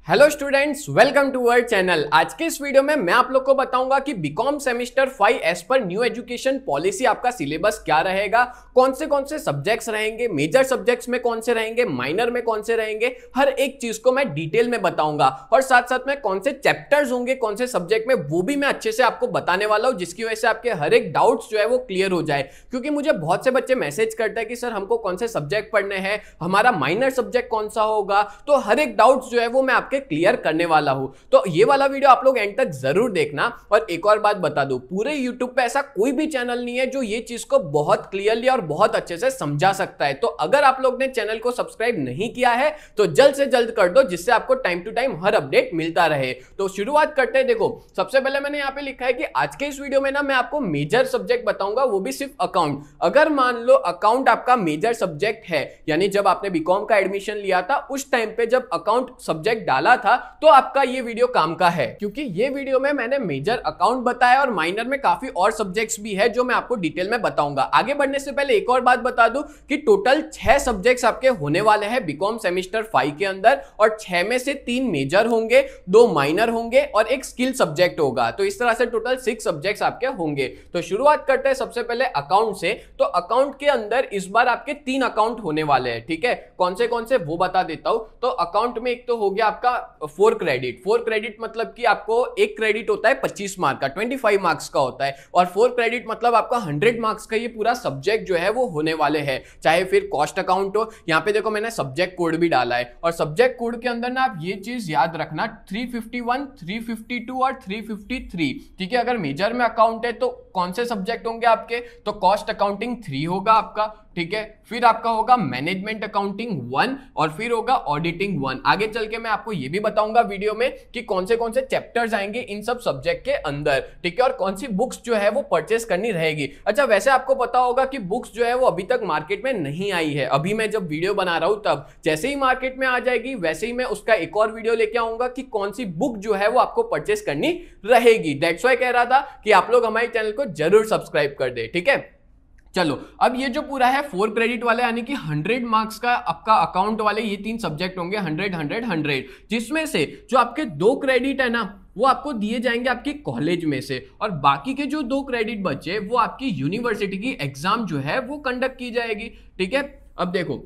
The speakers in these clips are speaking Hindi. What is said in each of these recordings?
Hello students, welcome to our channel. आज के इस वीडियो में मैं आप लोग को बताऊंगा कि BCom semester 5 as per new education policy आपका सिलेबस क्या रहेगा, कौन से सब्जेक्ट्स रहेंगे, मेजर सब्जेक्ट्स में कौन से रहेंगे, माइनर में कौन से रहेंगे, हर एक चीज को मैं डिटेल में बताऊंगा और साथ साथ में कौन से चैप्टर्स होंगे कौन से सब्जेक्ट में, वो भी मैं अच्छे से आपको बताने वाला हूं, जिसकी वजह से आपके हर एक डाउट्स जो है वो क्लियर हो जाए। क्योंकि मुझे बहुत से बच्चे मैसेज करते हैं कि सर हमको कौन से सब्जेक्ट पढ़ने हैं, हमारा माइनर सब्जेक्ट कौन सा होगा, तो हर एक डाउट्स जो है वो मैं आपके क्लियर करने वाला हूं। तो ये वाला वीडियो आप लोग एंड तक जरूर देखना। और एक और बात बता दूं, पूरे यूट्यूब पे ऐसा कोई भी चैनल नहीं है जो ये चीज को बहुत क्लियरली और बहुत अच्छे से समझा सकता है। तो अगर आप लोग ने चैनल को सब्सक्राइब नहीं किया है तो जल्द से जल्द कर दो, जिससे आपको टाइम टू टाइम हर अपडेट मिलता रहे। तो शुरुआत करते हैं। देखो, सबसे पहले मैंने यहां पे लिखा है कि आज के इस वीडियो में ना मैं आपको मेजर सब्जेक्ट बताऊंगा, वो भी सिर्फ अकाउंट। अगर मान लो अकाउंट आपका मेजर सब्जेक्ट है, यानी जब आपने बीकॉम का एडमिशन लिया था उस टाइम पे जब अकाउंट सब्जेक्ट डाला था, तो आपका ये वीडियो काम का है। क्योंकि ये वीडियो में मैंने मेजर अकाउंट बताया और माइनर में काफी और सब्जेक्ट्स भी है जो मैं आपको डिटेल में बताऊंगा। आगे बढ़ने से पहले एक और बात बता दूं कि टोटल 6 सब्जेक्ट्स आपके होने वाले हैं बीकॉम सेमेस्टर 5 के अंदर, और 6 में से 3 मेजर होंगे, 2 माइनर होंगे और एक स्किल सब्जेक्ट होगा। तो इस तरह से टोटल 6 सब्जेक्ट्स आपके होंगे। तो शुरुआत करते हैं सबसे पहले अकाउंट से। तो अकाउंट के अंदर इस बार आपके 3 अकाउंट होने वाले हैं, ठीक है। कौन से वो बता देता हूं। तो अकाउंट में एक तो हो गया आपका 4 क्रेडिट मतलब कि आपको एक क्रेडिट होता है 25 मार्क का, 25 मार्क्स का होता है, और 4 क्रेडिट मतलब आपका 100 मार्क्स का ये पूरा सब्जेक्ट जो है वो होने वाले हैं। चाहे फिर कॉस्ट अकाउंट हो, यहां पे देखो मैंने सब्जेक्ट कोड भी डाला है, और सब्जेक्ट कोड के अंदर ना आप ये चीज याद रखना 351, 352 और 353, ठीक है। अगर मेजर में अकाउंट है तो कौन से सब्जेक्ट होंगे आपके, तो कॉस्ट अकाउंटिंग 3 होगा आपका, ठीक है। फिर आपका होगा मैनेजमेंट अकाउंटिंग 1 और फिर होगा ऑडिटिंग 1। आगे चल के मैं आपको ये भी बताऊंगा वीडियो में कि कौन से चैप्टर्स आएंगे इन सब सब्जेक्ट के अंदर, ठीक है, और कौन सी बुक्स जो है वो परचेस करनी रहेगी। अच्छा, वैसे आपको पता होगा कि बुक्स जो है वो अभी तक मार्केट में नहीं आई है। अभी मैं जब वीडियो बना रहा हूं तब जैसे ही मार्केट में आ जाएगी वैसे ही मैं उसका एक और वीडियो लेके आऊंगा कि कौन सी बुक जो है वो आपको परचेस करनी रहेगी। दैट्स व्हाई कह रहा था कि आप लोग हमारे चैनल को जरूर सब्सक्राइब कर दे, ठीक है। चलो, अब ये जो पूरा है 4 क्रेडिट वाले, यानी कि 100 मार्क्स का आपका अकाउंट वाले ये 3 सब्जेक्ट होंगे, 100 100 100, जिसमें से जो आपके 2 क्रेडिट है ना वो आपको दिए जाएंगे आपकी कॉलेज में से, और बाकी के जो 2 क्रेडिट बचे वो आपकी यूनिवर्सिटी की एग्जाम जो है वो कंडक्ट की जाएगी, ठीक है। अब देखो,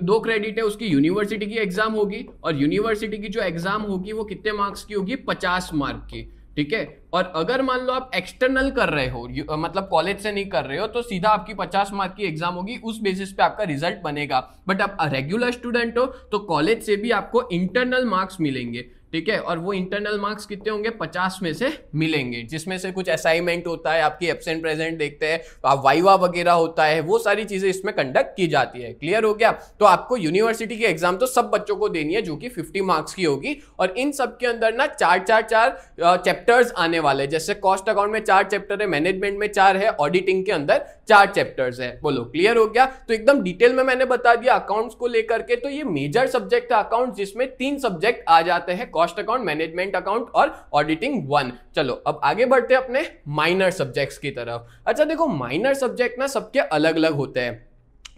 2 क्रेडिट है, उसकी यूनिवर्सिटी की एग्जाम होगी, और यूनिवर्सिटी की जो एग्जाम होगी वो कितने मार्क्स की होगी, 50 मार्क की, ठीक है। और अगर मान लो आप एक्सटर्नल कर रहे हो, मतलब कॉलेज से नहीं कर रहे हो, तो सीधा आपकी 50 मार्क की एग्जाम होगी, उस बेसिस पे आपका रिजल्ट बनेगा। बट आप रेगुलर स्टूडेंट हो तो कॉलेज से भी आपको इंटरनल मार्क्स मिलेंगे, ठीक है। और वो इंटरनल मार्क्स कितने होंगे, 50 में से मिलेंगे, जिसमें से कुछ असाइनमेंट होता है, आपकी एब्सेंट प्रेजेंट देखते हैं, वाइवा वगैरह होता है, वो सारी चीजें इसमें कंडक्ट की जाती है। क्लियर हो गया। तो आपको यूनिवर्सिटी की एग्जाम तो सब बच्चों को देनी है, जो कि 50 मार्क्स की होगी, और इन सब के अंदर ना 4 चैप्टर्स आने वाले। जैसे कॉस्ट अकाउंट में 4 चैप्टर है, मैनेजमेंट में 4 है, ऑडिटिंग के अंदर 4 चैप्टर्स है। बोलो, क्लियर हो गया। तो एकदम डिटेल में मैंने बता दिया अकाउंट्स को लेकर के। तो ये मेजर सब्जेक्ट है अकाउंट, जिसमें 3 सब्जेक्ट आ जाते हैं, कॉस्ट अकाउंट, मैनेजमेंट अकाउंट और ऑडिटिंग 1। चलो, अब आगे बढ़ते हैं अपने माइनर सब्जेक्ट्स की तरफ। अच्छा देखो, माइनर सब्जेक्ट ना सबके अलग अलग होते हैं।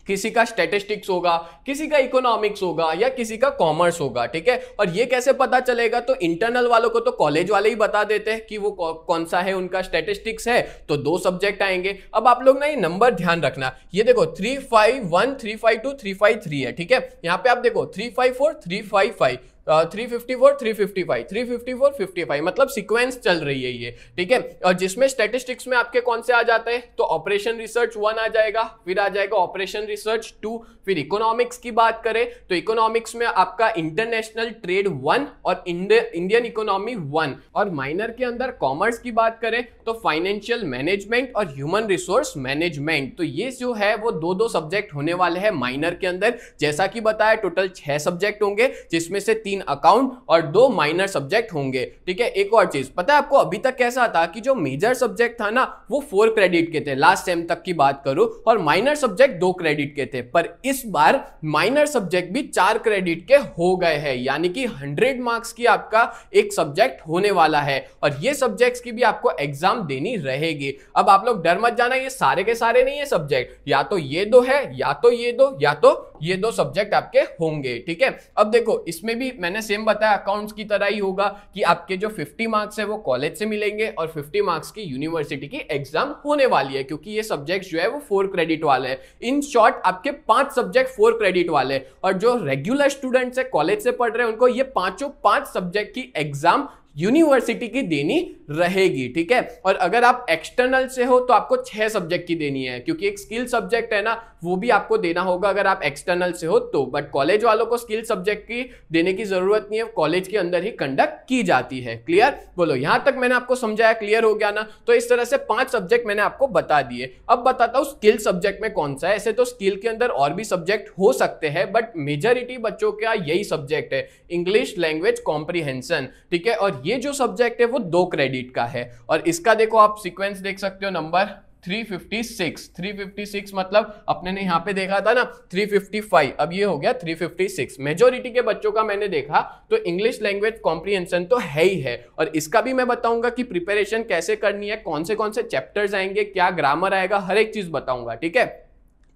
किसी का स्टैटिस्टिक्स होगा, किसी का इकोनॉमिक्स होगा, या किसी का कॉमर्स होगा, ठीक है। और ये कैसे पता चलेगा, तो इंटरनल वालों को तो कॉलेज वाले ही बता देते हैं कि वो कौन सा है, उनका स्टैटिस्टिक्स है तो 2 सब्जेक्ट आएंगे। अब आप लोग ना ये नंबर ध्यान रखना, ये देखो 351, 352, 353 है, ठीक है। यहाँ पे आप देखो 354, 355, 354, 355, 354, 55, मतलब सीक्वेंस चल रही है ये, ठीक है। और जिसमें स्टैटिस्टिक्स में आपके कौन से आ जाते हैं, तो ऑपरेशन रिसर्च 1 आ जाएगा, फिर आ जाएगा ऑपरेशन रिसर्च 2, फिर इकोनॉमिक्स की बात करें तो इकोनॉमिक्स में आपका इंटरनेशनल ट्रेड 1 और इंडियन इकोनॉमी 1, और माइनर के अंदर कॉमर्स की बात करें तो फाइनेंशियल मैनेजमेंट और ह्यूमन रिसोर्स मैनेजमेंट। तो ये जो है वो 2 सब्जेक्ट होने वाले हैं माइनर के अंदर। जैसा कि बताया टोटल 6 सब्जेक्ट होंगे, जिसमें से 3 अकाउंट और 2 माइनर सब्जेक्ट होंगे, ठीक है। एक और चीज पता है आपको, अभी तक कैसा था कि जो मेजर सब्जेक्ट था ना वो 4 क्रेडिट के थे, लास्ट सेम तक की बात करूं, और माइनर सब्जेक्ट 2 क्रेडिट के थे। पर इस बार माइनर सब्जेक्ट भी 4 क्रेडिट के हो गए हैं, यानी कि 100 मार्क्स की आपका एक सब्जेक्ट होने वाला है, और ये सब्जेक्ट्स की भी आपको एग्जाम देनी रहेगी। अब आप लोग डर मत जाना, ये सारे के सारे नहीं है सब्जेक्ट, या तो ये 2 है, या तो ये 2, या तो ये दो सब्जेक्ट आपके होंगे, ठीक है। अब देखो इसमें भी मैंने सेम बताया, अकाउंट्स की तरह ही होगा कि आपके जो 50 मार्क्स है वो कॉलेज से मिलेंगे और 50 मार्क्स की यूनिवर्सिटी की एग्जाम होने वाली है, क्योंकि ये सब्जेक्ट जो है वो 4 क्रेडिट वाले हैं। इन शॉर्ट आपके 5 सब्जेक्ट 4 क्रेडिट वाले, और जो रेगुलर स्टूडेंट्स है कॉलेज से पढ़ रहे हैं उनको ये पांचों 5 सब्जेक्ट की एग्जाम यूनिवर्सिटी की देनी रहेगी, ठीक है। और अगर आप एक्सटर्नल से हो तो आपको 6 सब्जेक्ट की देनी है, क्योंकि एक स्किल सब्जेक्ट है ना, वो भी आपको देना होगा अगर आप एक्सटर्नल से हो तो। बट कॉलेज वालों को स्किल सब्जेक्ट की देने की जरूरत नहीं है, कॉलेज के अंदर ही कंडक्ट की जाती है। क्लियर? बोलो यहां तक मैंने आपको समझाया, क्लियर हो गया ना? तो इस तरह से 5 सब्जेक्ट मैंने आपको बता दिए। अब बताता हूं स्किल सब्जेक्ट में कौन सा है। ऐसे तो स्किल के अंदर और भी सब्जेक्ट हो सकते हैं, बट मेजॉरिटी बच्चों का यही सब्जेक्ट है, इंग्लिश लैंग्वेज कॉम्प्रिहेंशन, ठीक है। और ये जो सब्जेक्ट है वो 2 क्रेडिट का है, और इसका देखो आप सीक्वेंस देख सकते हो, नंबर 356 मतलब अपने ने यहां पे देखा था ना 355, अब ये हो गया 356। मेजॉरिटी के बच्चों का मैंने देखा तो इंग्लिश लैंग्वेज कॉम्प्रिहेंशन तो है ही है, और इसका भी मैं बताऊंगा कि प्रिपरेशन कैसे करनी है, कौन से चैप्टर्स आएंगे, क्या ग्रामर आएगा, हर एक चीज बताऊंगा, ठीक है।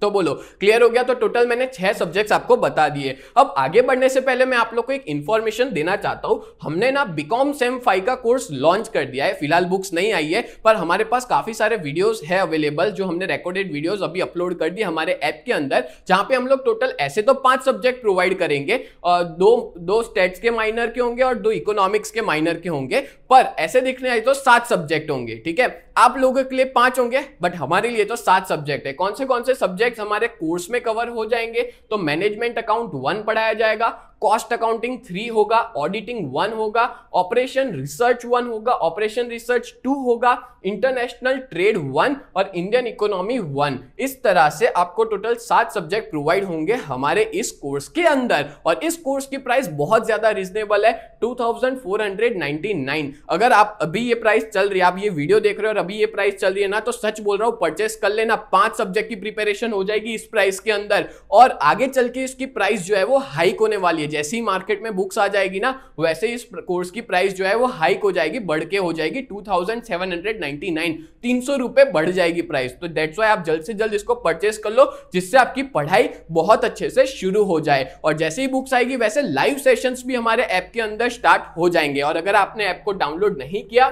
तो बोलो क्लियर हो गया? तो टोटल मैंने 6 सब्जेक्ट्स आपको बता दिए। अब आगे बढ़ने से पहले मैं आप लोग को एक इंफॉर्मेशन देना चाहता हूं। हमने ना बीकॉम सेम 5 का कोर्स लॉन्च कर दिया है। फिलहाल बुक्स नहीं आई है, पर हमारे पास काफी सारे वीडियोस है अवेलेबल, जो हमने रिकॉर्डेड वीडियोस अभी अपलोड कर दिए हमारे ऐप के अंदर, जहां पे हम लोग टोटल ऐसे तो 5 सब्जेक्ट प्रोवाइड करेंगे, और दो स्टेट्स के माइनर के होंगे और 2 इकोनॉमिक्स के माइनर के होंगे, पर ऐसे देखने आए तो 7 सब्जेक्ट होंगे, ठीक है। आप लोगों के लिए 5 होंगे, बट हमारे लिए तो 7 सब्जेक्ट है। कौन से सब्जेक्ट हमारे कोर्स में कवर हो जाएंगे? तो मैनेजमेंट अकाउंट 1 पढ़ाया जाएगा, कॉस्ट अकाउंटिंग 3 होगा, ऑडिटिंग 1 होगा, ऑपरेशन रिसर्च 1 होगा, ऑपरेशन रिसर्च 2 होगा, इंटरनेशनल ट्रेड 1 और इंडियन इकोनॉमी 1। इस तरह से आपको टोटल 7 सब्जेक्ट प्रोवाइड होंगे हमारे इस कोर्स के अंदर, और इस कोर्स की प्राइस बहुत ज्यादा रिजनेबल है, 2499। अगर आप अभी ये प्राइस चल रही है, आप ये वीडियो देख रहे हो और अभी ये प्राइस चल रही है ना, तो सच बोल रहा हूं परचेस कर लेना। 5 सब्जेक्ट की प्रिपरेशन हो जाएगी इस प्राइस के अंदर, और आगे चल के इसकी प्राइस जो है वो हाइक होने वाली है। जैसे ही मार्केट में बुक्स आ जाएगी ना, वैसे ही इस कोर्स की प्राइस जो है वो हाइक हो जाएगी, बढ़ के हो जाएगी 2799, 300 रुपए बढ़ जाएगी प्राइस। तो दैट्स व्हाई आप जल्द से जल्द इसको परचेस कर लो, जिससे आपकी पढ़ाई बहुत अच्छे से शुरू हो जाए। और जैसे ही बुक्स आएगी वैसे लाइव सेशंस भी हमारे ऐप के अंदर स्टार्ट हो जाएंगे। और अगर आपने ऐप को डाउनलोड नहीं किया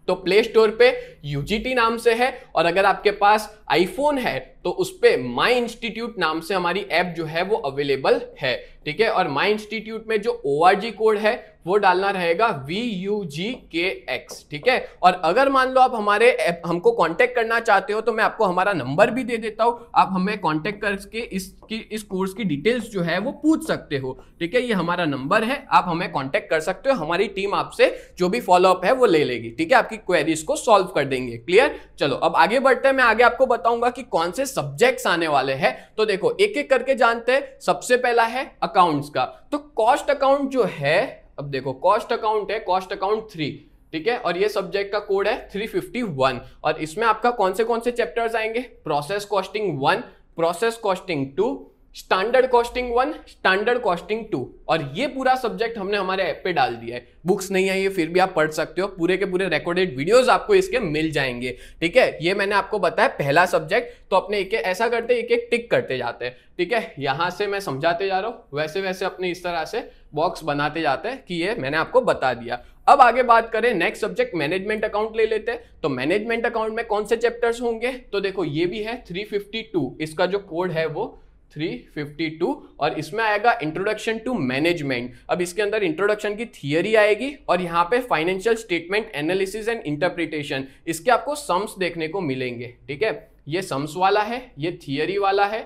तो प्ले स्टोर पे UGT नाम से है, और अगर आपके पास आईफोन है तो उस पे माई इंस्टीट्यूट नाम से हमारी ऐप जो है वो अवेलेबल है, ठीक है। और माई इंस्टीट्यूट में जो ORG कोड है वो डालना रहेगा VUGKX, ठीक है। और अगर मान लो आप हमारे ऐप हमको कांटेक्ट करना चाहते हो तो मैं आपको हमारा नंबर भी दे देता हूं, आप हमें कांटेक्ट करके इस कोर्स की डिटेल्स जो है वो पूछ सकते हो, ठीक है। ये हमारा नंबर है, आप हमें कांटेक्ट कर सकते हो, हमारी टीम आपसे जो भी फॉलोअप है वो ले लेगी, ठीक है। आपकी क्वेरीज को सॉल्व कर देंगे। क्लियर? चलो अब आगे बढ़ते हैं, मैं आगे आपको बताऊंगा कि कौन से सब्जेक्ट्स आने वाले हैं। तो देखो एक एक करके जानते हैं। सबसे पहला है अकाउंट्स का। तो कॉस्ट अकाउंट जो है, अब देखो कॉस्ट अकाउंट है, कॉस्ट अकाउंट 3, ठीक है। और ये सब्जेक्ट का कोड है 351, और इसमें आपका कौन से चैप्टर्स आएंगे? Process costing 1, process costing 2, standard costing 1, standard costing 2। और ये पूरा सब्जेक्ट हमने हमारे ऐप पे डाल दिया है। बुक्स नहीं आई है फिर भी आप पढ़ सकते हो, पूरे के पूरे रिकॉर्डेड वीडियोस आपको इसके मिल जाएंगे, ठीक है। ये मैंने आपको बताया पहला सब्जेक्ट। तो अपने एक ऐसा करते एक एक टिक करते जाते हैं, ठीक है। यहां से मैं समझाते जा रहा हूं, वैसे वैसे अपने इस तरह से बॉक्स बनाते जाते हैं कि ये मैंने आपको बता दिया। अब आगे बात करें नेक्स्ट सब्जेक्ट मैनेजमेंट अकाउंट ले लेते हैं। तो मैनेजमेंट अकाउंट में कौन से चैप्टर्स होंगे? तो देखो ये भी है 352, इसका जो कोड है वो 352, और इसमें आएगा इंट्रोडक्शन टू मैनेजमेंट। अब इसके अंदर इंट्रोडक्शन की थियरी आएगी, और यहाँ पे financial statement analysis and interpretation, इसके आपको सम्स देखने को मिलेंगे, ठीक है। ये सम्स वाला है, ये थियरी वाला है,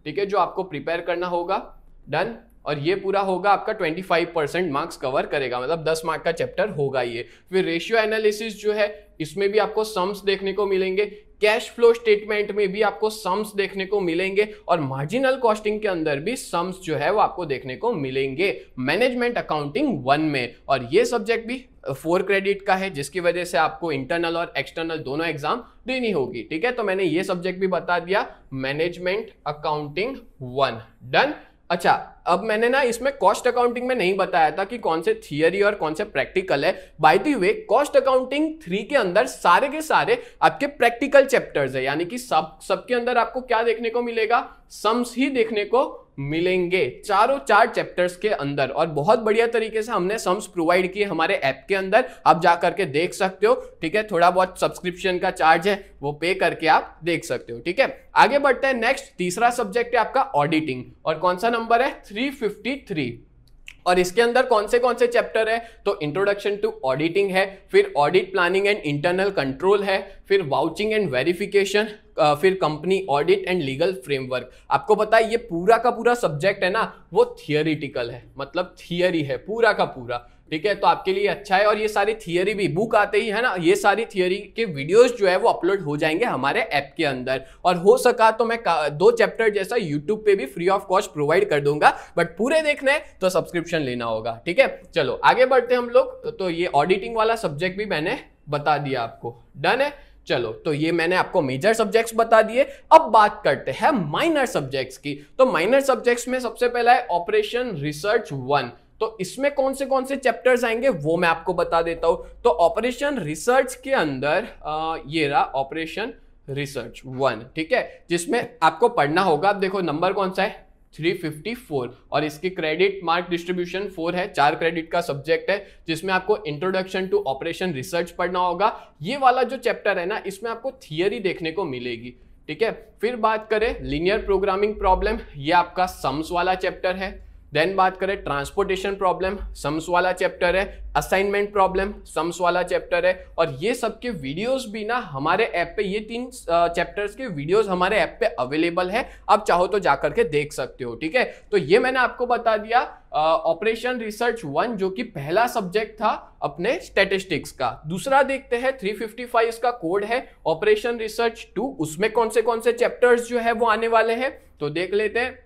ठीक है, जो आपको प्रिपेयर करना होगा। डन। और ये पूरा होगा आपका 25% मार्क्स कवर करेगा, मतलब 10 मार्क का चैप्टर होगा ये। फिर रेशियो एनालिसिस जो है, इसमें भी आपको सम्स देखने को मिलेंगे। कैश फ्लो स्टेटमेंट में भी आपको सम्स देखने को मिलेंगे, और मार्जिनल कॉस्टिंग के अंदर भी सम्स जो है वो आपको देखने को मिलेंगे मैनेजमेंट अकाउंटिंग 1 में। और ये सब्जेक्ट भी 4 क्रेडिट का है, जिसकी वजह से आपको इंटरनल और एक्सटर्नल दोनों एग्जाम देनी होगी, ठीक है। तो मैंने ये सब्जेक्ट भी बता दिया, मैनेजमेंट अकाउंटिंग 1। डन। अच्छा, अब मैंने ना इसमें कॉस्ट अकाउंटिंग में नहीं बताया था कि कौन से थियरी और कौन से प्रैक्टिकल है। By the way cost accounting 3 के अंदर सारे के सारे आपके प्रैक्टिकल चैप्टर्स है, यानी कि सबके अंदर आपको क्या देखने को मिलेगा? सम्स ही देखने को मिलेंगे चारों चार चैप्टर्स के अंदर। और बहुत बढ़िया तरीके से हमने सम्स प्रोवाइड किए हमारे ऐप के अंदर, आप जा करके देख सकते हो। ठीक है, थोड़ा बहुत सब्सक्रिप्शन का चार्ज है वो पे करके आप देख सकते हो। ठीक है, आगे बढ़ते हैं। नेक्स्ट तीसरा सब्जेक्ट है आपका ऑडिटिंग, और कौन सा नंबर है 353। और इसके अंदर कौन से चैप्टर है, तो इंट्रोडक्शन टू ऑडिटिंग है, फिर audit planning and internal control है, फिर वाउचिंग एंड वेरिफिकेशन, फिर company audit and legal framework. आपको पता है ये पूरा का पूरा सब्जेक्ट है ना वो थियोरिटिकल है, मतलब थियरी है पूरा का पूरा। ठीक है, तो आपके लिए अच्छा है। और ये सारी थियरी भी बुक आते ही है ना, ये सारी थियरी के वीडियोस जो है वो अपलोड हो जाएंगे हमारे ऐप के अंदर। और हो सका तो मैं 2 चैप्टर जैसा यूट्यूब पे भी फ्री ऑफ कॉस्ट प्रोवाइड कर दूंगा, बट पूरे देखने हैं तो सब्सक्रिप्शन लेना होगा। ठीक है, चलो आगे बढ़ते हैं हम लोग। तो ये ऑडिटिंग वाला सब्जेक्ट भी मैंने बता दिया आपको, डन है। चलो, तो ये मैंने आपको मेजर सब्जेक्ट्स बता दिए। अब बात करते हैं माइनर सब्जेक्ट्स की। तो माइनर सब्जेक्ट्स में सबसे पहला है ऑपरेशन रिसर्च 1। तो इसमें कौन से चैप्टर्स आएंगे वो मैं आपको बता देता हूं। तो ऑपरेशन रिसर्च के अंदर ये रहा ऑपरेशन रिसर्च 1। ठीक है, जिसमें आपको पढ़ना होगा, अब देखो नंबर कौन सा है 354, और इसकी क्रेडिट मार्क डिस्ट्रीब्यूशन 4 है, 4 क्रेडिट का सब्जेक्ट है, जिसमें आपको इंट्रोडक्शन टू ऑपरेशन रिसर्च पढ़ना होगा। ये वाला जो चैप्टर है ना इसमें आपको थियरी देखने को मिलेगी। ठीक है, फिर बात करें लीनियर प्रोग्रामिंग प्रॉब्लम, ये आपका सम्स वाला चैप्टर है। देन बात करें ट्रांसपोर्टेशन प्रॉब्लम, सम्स वाला चैप्टर है। असाइनमेंट प्रॉब्लम, सम्स वाला चैप्टर है। और ये सब के वीडियोस भी ना हमारे ऐप पे, ये 3 चैप्टर्स के वीडियोस हमारे ऐप पे अवेलेबल है, आप चाहो तो जाकर के देख सकते हो। ठीक है, तो ये मैंने आपको बता दिया ऑपरेशन रिसर्च 1 जो कि पहला सब्जेक्ट था अपने स्टैटिस्टिक्स का। दूसरा देखते हैं 355 इसका कोड है ऑपरेशन रिसर्च 2, उसमें कौन से चैप्टर्स जो है वो आने वाले हैं तो देख लेते हैं।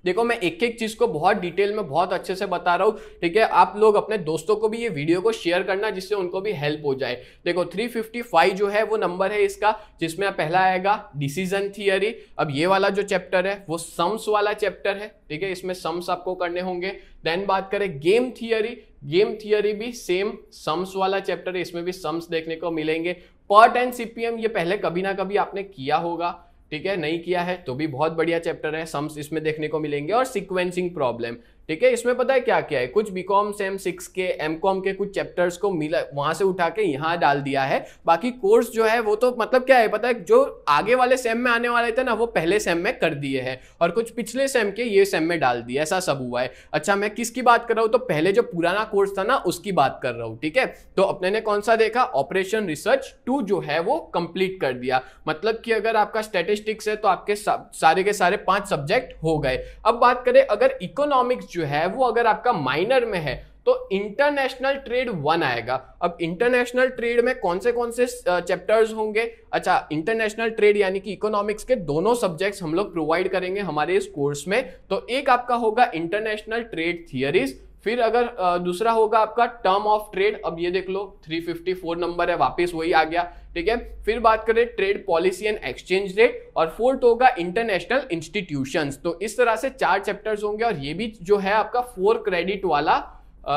देखो मैं एक एक चीज को बहुत डिटेल में बहुत अच्छे से बता रहा हूं। ठीक है, आप लोग अपने दोस्तों को भी ये वीडियो को शेयर करना जिससे उनको भी हेल्प हो जाए। देखो 355 जो है वो नंबर है इसका, जिसमें पहला आएगा डिसीजन थियरी। अब ये वाला जो चैप्टर है वो सम्स वाला चैप्टर है। ठीक है, इसमें सम्स आपको करने होंगे। देन बात करें गेम थियरी, गेम थियरी भी सेम सम्स वाला चैप्टर है, इसमें भी सम्स देखने को मिलेंगे। पर्ट एंड सीपीएम ये पहले कभी ना कभी आपने किया होगा, ठीक है, नहीं किया है तो भी बहुत बढ़िया चैप्टर है, सम्स इसमें देखने को मिलेंगे। और सीक्वेंसिंग प्रॉब्लम, ठीक है, इसमें पता है क्या क्या है, कुछ बीकॉम सेम 6 के एमकॉम के कुछ चैप्टर्स को मिला वहां से उठा के यहाँ डाल दिया है। बाकी कोर्स जो है वो तो मतलब क्या है पता है, जो आगे वाले सेम में आने वाले थे ना वो पहले सेम में कर दिए हैं, और कुछ पिछले सेम के ये सेम में डाल दिया, ऐसा सब हुआ है। अच्छा मैं किसकी बात कर रहा हूँ, तो पहले जो पुराना कोर्स था ना उसकी बात कर रहा हूँ। ठीक है, तो अपने ने कौन सा देखा, ऑपरेशन रिसर्च 2 जो है वो कंप्लीट कर दिया। मतलब कि अगर आपका स्टैटिस्टिक्स है तो आपके सारे के सारे 5 सब्जेक्ट हो गए। अब बात करें अगर इकोनॉमिक्स जो है वो अगर आपका माइनर में है तो इंटरनेशनल ट्रेड 1 आएगा। अब इंटरनेशनल ट्रेड में कौन से चैप्टर्स होंगे, अच्छा इंटरनेशनल ट्रेड यानी कि इकोनॉमिक्स के दोनों सब्जेक्ट्स हम लोग प्रोवाइड करेंगे हमारे इस कोर्स में। तो एक आपका होगा इंटरनेशनल ट्रेड थियरीज, फिर अगर दूसरा होगा आपका टर्म ऑफ ट्रेड। अब ये देख लो 354 नंबर है, वापस वही आ गया। ठीक है, फिर बात करें trade policy and exchange rate, और फोर्थ होगा इंटरनेशनल इंस्टीट्यूशंस। तो इस तरह से 4 चैप्टर्स होंगे, और ये भी जो है आपका 4 क्रेडिट वाला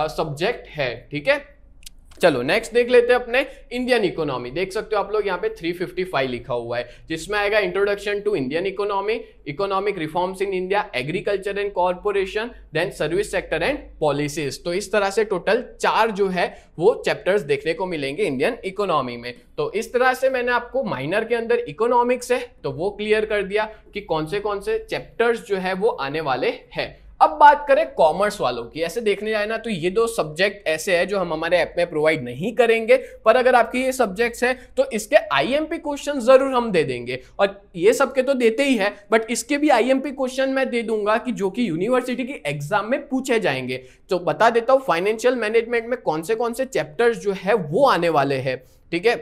सब्जेक्ट है। ठीक है, चलो नेक्स्ट देख लेते हैं अपने इंडियन इकोनॉमी। देख सकते हो आप लोग यहाँ पे 355 लिखा हुआ है, जिसमें आएगा introduction to Indian economy, economic reforms in India, agriculture and corporation, then service sector and policies. तो इस तरह से टोटल 4 जो है वो चैप्टर्स देखने को मिलेंगे इंडियन इकोनॉमी में। तो इस तरह से मैंने आपको माइनर के अंदर इकोनॉमिक्स है तो वो क्लियर कर दिया कि कौन से चैप्टर्स जो है वो आने वाले हैं। अब बात करें कॉमर्स वालों की, ऐसे देखने जाए ना तो ये 2 सब्जेक्ट ऐसे हैं जो हम हमारे ऐप में प्रोवाइड नहीं करेंगे, पर अगर आपके ये सब्जेक्ट्स हैं तो इसके आईएमपी क्वेश्चन जरूर हम दे देंगे। और ये सब के तो देते ही है, बट इसके भी आईएमपी क्वेश्चन मैं दे दूंगा कि जो कि यूनिवर्सिटी की एग्जाम में पूछे जाएंगे। तो बता देता हूं फाइनेंशियल मैनेजमेंट में कौन से चैप्टर्स जो है वो आने वाले हैं। ठीक है,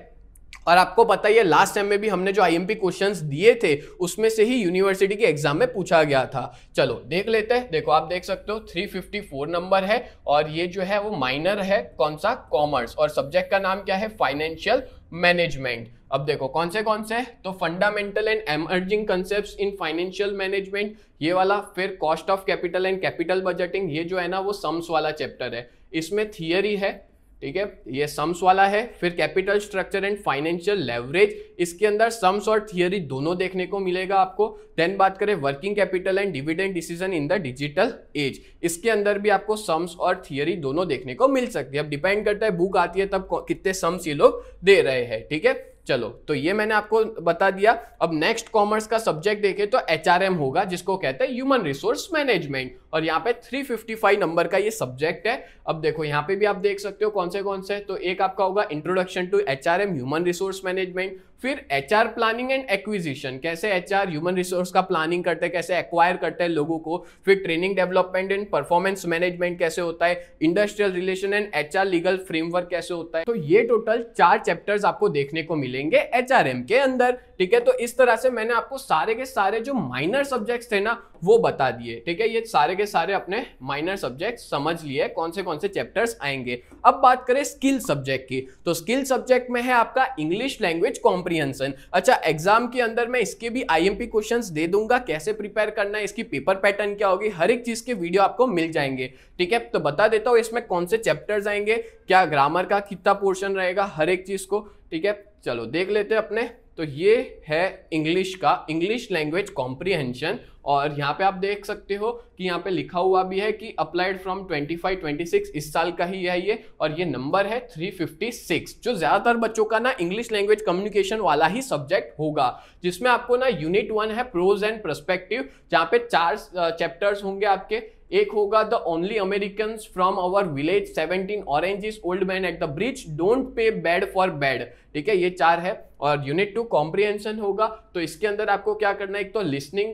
और आपको पता ही है लास्ट टाइम में भी हमने जो आईएमपी क्वेश्चंस दिए थे उसमें से ही यूनिवर्सिटी के एग्जाम में पूछा गया था। चलो देख लेते हैं। देखो आप देख सकते हो 354 नंबर है, और ये जो है वो माइनर है, कौन सा, कॉमर्स, और सब्जेक्ट का नाम क्या है, फाइनेंशियल मैनेजमेंट। अब देखो कौन से तो fundamental and emerging concepts in financial management ये वाला, फिर cost of capital and capital budgeting, ये जो है ना वो सम्स वाला चैप्टर है, इसमें थियरी है। ठीक है, ये सम्स वाला है। फिर capital structure and financial leverage, इसके अंदर सम्स और थियरी दोनों देखने को मिलेगा आपको। देन बात करें working capital and dividend decision in the digital age, इसके अंदर भी आपको सम्स और थियरी दोनों देखने को मिल सकती है। अब डिपेंड करता है बुक आती है तब कितने सम्स ये लोग दे रहे हैं, ठीक है। चलो, तो ये मैंने आपको बता दिया। अब नेक्स्ट कॉमर्स का सब्जेक्ट देखें तो एचआरएम होगा, जिसको कहते हैं ह्यूमन रिसोर्स मैनेजमेंट, और यहाँ पे 355 नंबर का ये सब्जेक्ट है। अब देखो यहाँ पे भी आप देख सकते हो कौन से, तो एक आपका होगा introduction to HRM human resource management, फिर एचआर प्लानिंग एंड एक्विजिशन, कैसे एचआर ह्यूमन रिसोर्स का प्लानिंग करते हैं, कैसे एक्वायर करते हैं लोगों को, फिर training development and performance management कैसे होता है, industrial relation and HR legal framework कैसे होता है। तो ये टोटल 4 चैप्टर्स आपको देखने को मिलेंगे एचआरएम के अंदर, ठीक है। तो इस तरह से मैंने आपको सारे के सारे जो माइनर सब्जेक्ट्स थे ना वो बता दिए, ठीक है। ये सारे के सारे अपने माइनर सब्जेक्ट समझ लिए कौन से चैप्टर्स आएंगे। अब बात करें स्किल सब्जेक्ट की, तो स्किल सब्जेक्ट में है आपका इंग्लिश लैंग्वेज कॉम्प्रिहेंशन। अच्छा, एग्जाम के अंदर मैं इसके भी आईएमपी क्वेश्चंस दे दूंगा, कैसे प्रिपेयर करना है, इसकी पेपर पैटर्न क्या होगी, हर एक चीज के वीडियो आपको मिल जाएंगे, ठीक है। तो बता देता हूं इसमें कौन से चैप्टर्स आएंगे, क्या ग्रामर का कितना पोर्शन रहेगा, हर एक चीज को, ठीक है। चलो देख लेते हैं अपने। तो ये है इंग्लिश का, इंग्लिश लैंग्वेज कॉम्प्रिहेंशन, और यहाँ पे आप देख सकते हो कि यहाँ पे लिखा हुआ भी है कि अप्लाइड फ्रॉम 25-26, इस साल का ही है ये, और ये नंबर है 356, जो ज्यादातर बच्चों का ना इंग्लिश लैंग्वेज कम्युनिकेशन वाला ही सब्जेक्ट होगा, जिसमें आपको ना यूनिट 1 है प्रोज एंड पर्सपेक्टिव, जहाँ पे 4 चैप्टर्स होंगे आपके। एक होगा the only American from our village, 17 oranges, old man at the bridge, don't pay bad for bad, ठीक है। ये 4 है। और यूनिट 2 कॉम्प्रिहेंशन होगा, तो इसके अंदर आपको क्या करना है, एक तो लिसनिंग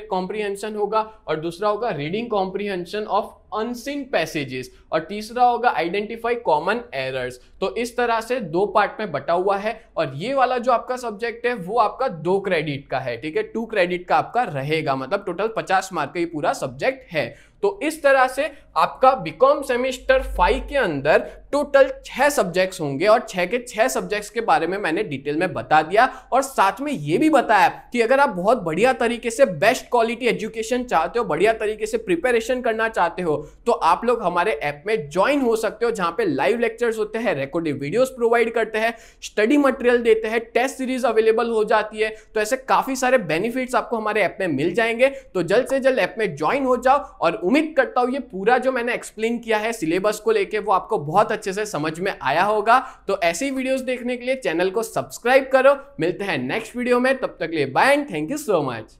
कॉम्प्रिहेंशन होगा, और दूसरा होगा reading comprehension of unseen passages, और तीसरा होगा आइडेंटिफाई कॉमन एरर्स। तो इस तरह से 2 पार्ट में बटा हुआ है, और ये वाला जो आपका सब्जेक्ट है वो आपका 2 क्रेडिट का है, ठीक है। 2 क्रेडिट का आपका रहेगा, मतलब टोटल 50 मार्क का ये पूरा सब्जेक्ट है। तो इस तरह से आपका बीकॉम सेमेस्टर 5 के अंदर टोटल 6 सब्जेक्ट्स होंगे, और 6 के 6 सब्जेक्ट्स के बारे में मैंने डिटेल में बता दिया, और साथ में ये भी बताया कि अगर आप बहुत बढ़िया तरीके से बेस्ट क्वालिटी एजुकेशन चाहते हो, बढ़िया तरीके से प्रिपरेशन करना चाहते हो, तो आप लोग हमारे ऐप में ज्वाइन हो सकते हो, जहां पे लाइव लेक्चर्स होते हैं, रिकॉर्डेड वीडियोस प्रोवाइड करते हैं, स्टडी मटेरियल देते हैं, टेस्ट सीरीज अवेलेबल हो जाती है। तो ऐसे काफी सारे बेनिफिट्स आपको हमारे ऐप में मिल जाएंगे। तो जल्द से जल्द ऐप में ज्वाइन हो जाओ, और उम्मीद करता हूं ये पूरा जो मैंने एक्सप्लेन किया है सिलेबस को लेके वो आपको बहुत अच्छे से समझ में आया होगा। तो ऐसी वीडियोस देखने के लिए चैनल को सब्सक्राइब करो। मिलते हैं नेक्स्ट वीडियो में, तब तक के लिए bye and thank you so much.